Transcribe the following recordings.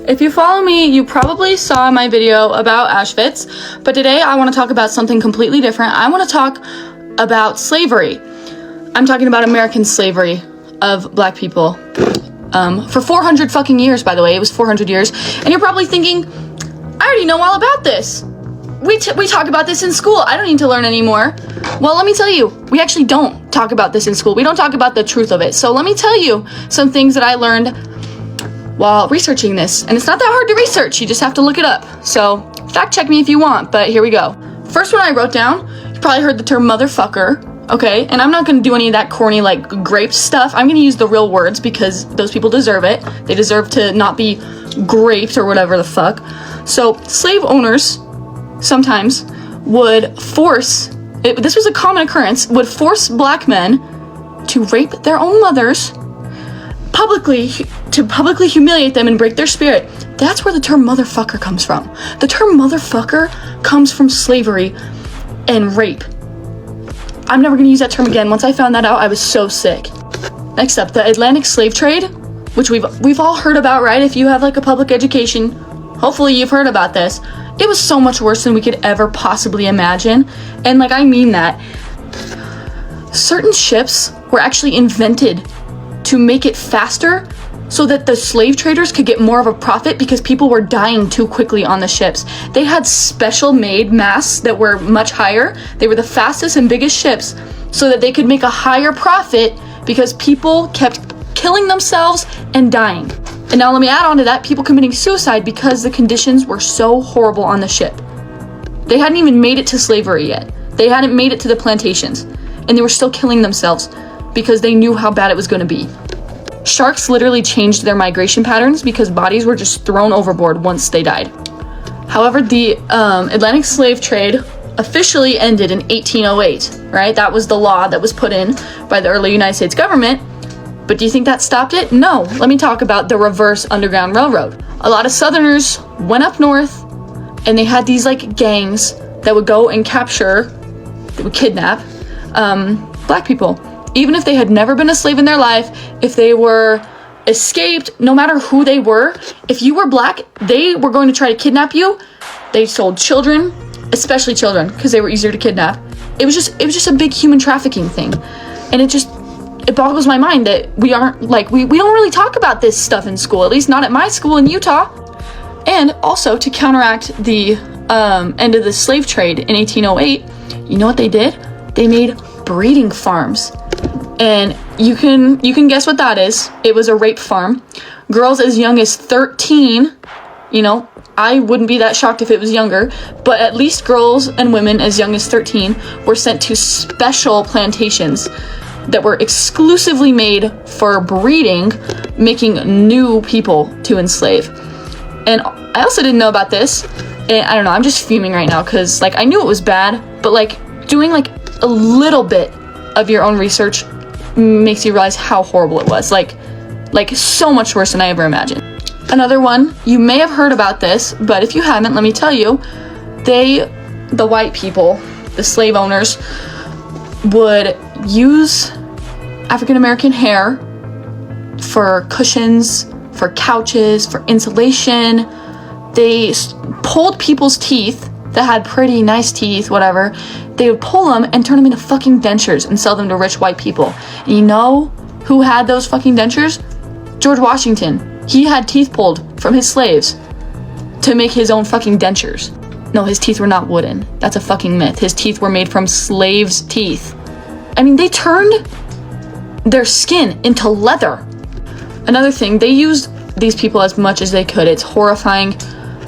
If you follow me, you probably saw my video about Auschwitz, but today I want to talk about something completely different. I want to talk about slavery. I'm talking about American slavery of black people. For 400 fucking years, by the way. It was 400 years. And you're probably thinking, I already know all about this. We talk about this in school. I don't need to learn anymore. Well, let me tell you, we actually don't talk about this in school. We don't talk about the truth of it. So let me tell you some things that I learned while researching this. And it's not that hard to research. You just have to look it up. So fact check me if you want, but here we go. First one I wrote down, you probably heard the term motherfucker. Okay, and I'm not going to do any of that corny, like, grape stuff. I'm going to use the real words because those people deserve it. They deserve to not be graped or whatever the fuck. So, slave owners sometimes would force, this was a common occurrence, would force black men to rape their own mothers publicly, to publicly humiliate them and break their spirit. That's where the term motherfucker comes from. The term motherfucker comes from slavery and rape. I'm never gonna use that term again. Once I found that out, I was so sick. Next up, the Atlantic slave trade, which we've all heard about, right? If you have like a public education, hopefully you've heard about this. It was so much worse than we could ever possibly imagine. And like, I mean that. Certain ships were actually invented to make it faster so that the slave traders could get more of a profit because people were dying too quickly on the ships. They had special made masts that were much higher. They were the fastest and biggest ships so that they could make a higher profit because people kept killing themselves and dying. And now let me add on to that, people committing suicide because the conditions were so horrible on the ship. They hadn't even made it to slavery yet. They hadn't made it to the plantations. And they were still killing themselves because they knew how bad it was going to be. Sharks literally changed their migration patterns because bodies were just thrown overboard once they died. However, the Atlantic slave trade officially ended in 1808, right? That was the law that was put in by the early United States government. But do you think that stopped it? No. Let me talk about the reverse Underground Railroad. A lot of Southerners went up north and they had these like gangs that would go and capture, they would kidnap black people. Even if they had never been a slave in their life, if they were escaped, no matter who they were, if you were black, they were going to try to kidnap you. They sold children, especially children, because they were easier to kidnap. It was just a big human trafficking thing. And it boggles my mind that we aren't, like, we don't really talk about this stuff in school, at least not at my school in Utah. And also, to counteract the end of the slave trade in 1808, you know what they did? They made breeding farms. And you can guess what that is. It was a rape farm. Girls as young as 13, you know, I wouldn't be that shocked if it was younger, but at least girls and women as young as 13 were sent to special plantations that were exclusively made for breeding, making new people to enslave. And I also didn't know about this, and I don't know, I'm just fuming right now because, like, I knew it was bad, but, like, doing, like, a little bit of your own research makes you realize how horrible it was. Like so much worse than I ever imagined. Another one, you may have heard about this, but if you haven't, let me tell you, the white people, the slave owners, would use African American hair for cushions, for couches, for insulation. They pulled people's teeth that had pretty nice teeth, whatever. They would pull them and turn them into fucking dentures and sell them to rich white people. And you know who had those fucking dentures? George Washington. He had teeth pulled from his slaves to make his own fucking dentures. No, his teeth were not wooden. That's a fucking myth. His teeth were made from slaves' teeth. I mean, they turned their skin into leather. Another thing, they used these people as much as they could. It's horrifying.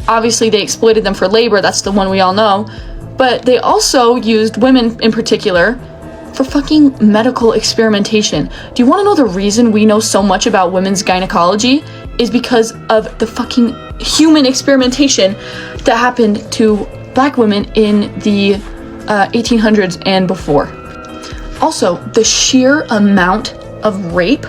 Obviously, they exploited them for labor. That's the one we all know. But they also used women in particular for fucking medical experimentation. Do you want to know the reason we know so much about women's gynecology? Is because of the fucking human experimentation that happened to black women in the 1800s and before. Also, the sheer amount of rape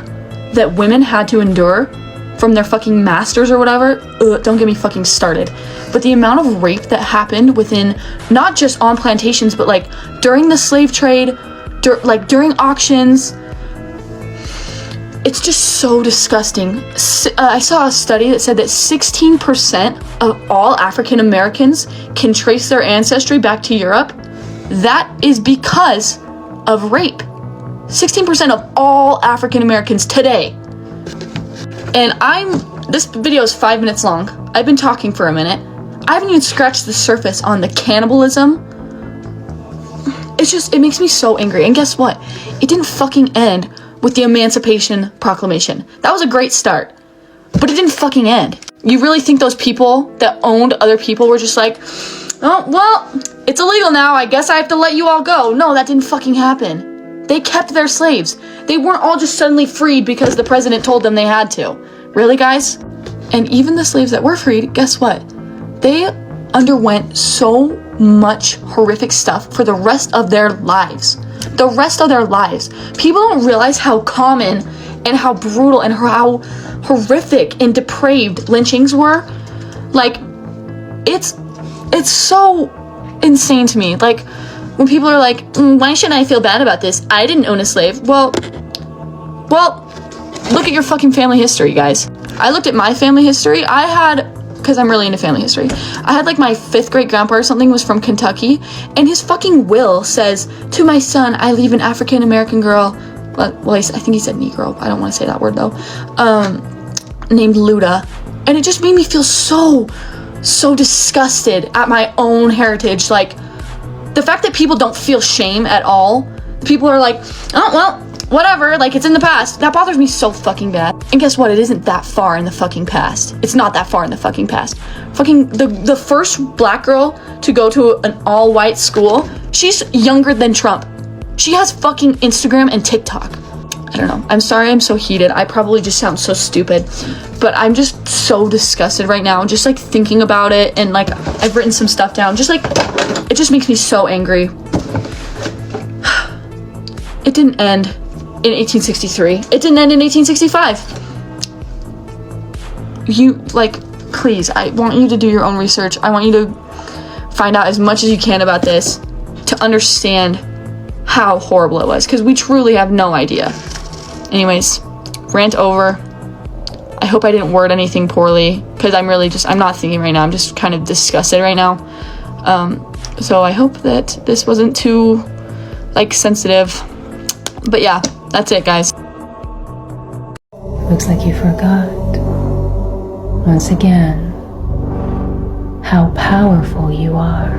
that women had to endure from their fucking masters or whatever, don't get me fucking started. But the amount of rape that happened within, not just on plantations, but like during the slave trade, like during auctions, It's just so disgusting. I saw a study that said that 16% of all African Americans can trace their ancestry back to Europe. That is because of rape. 16% of all African Americans today. And this video is 5 minutes long. I've been talking for a minute. I haven't even scratched the surface on the cannibalism. It makes me so angry. And guess what? It didn't fucking end with the Emancipation Proclamation. That was a great start, but it didn't fucking end. You really think those people that owned other people were just like, oh, well, it's illegal now, I guess I have to let you all go? No, that didn't fucking happen. They kept their slaves. They weren't all just suddenly freed because the president told them they had to. Really, guys? And even the slaves that were freed, guess what? They underwent so much horrific stuff for the rest of their lives. The rest of their lives. People don't realize how common and how brutal and how horrific and depraved lynchings were. Like, it's so insane to me. Like, when people are like, why shouldn't I feel bad about this? I didn't own a slave. Well, look at your fucking family history, guys. I looked at my family history. Because I'm really into family history. I had like my 5th great grandpa or something was from Kentucky, and his fucking will says, to my son, I leave an African American girl, well, I think he said Negro, I don't want to say that word though, named Luda. And it just made me feel so disgusted at my own heritage. Like, the fact that people don't feel shame at all. People are like, oh, well, whatever, like, it's in the past. That bothers me so fucking bad. And guess what? It isn't that far in the fucking past. It's not that far in the fucking past. Fucking, the first black girl to go to an all-white school, she's younger than Trump. She has fucking Instagram and TikTok. I don't know. I'm sorry I'm so heated. I probably just sound so stupid. But I'm just so disgusted right now. Just, like, thinking about it. And, like, I've written some stuff down. Just, like, it just makes me so angry. It didn't end in 1863. It didn't end in 1865. Please, I want you to do your own research. I want you to find out as much as you can about this to understand how horrible it was, because we truly have no idea. Anyways, rant over. I hope I didn't word anything poorly, because I'm not thinking right now. I'm just kind of disgusted right now. So I hope that this wasn't too, like, sensitive. But yeah, that's it, guys. Looks like you forgot, once again, how powerful you are.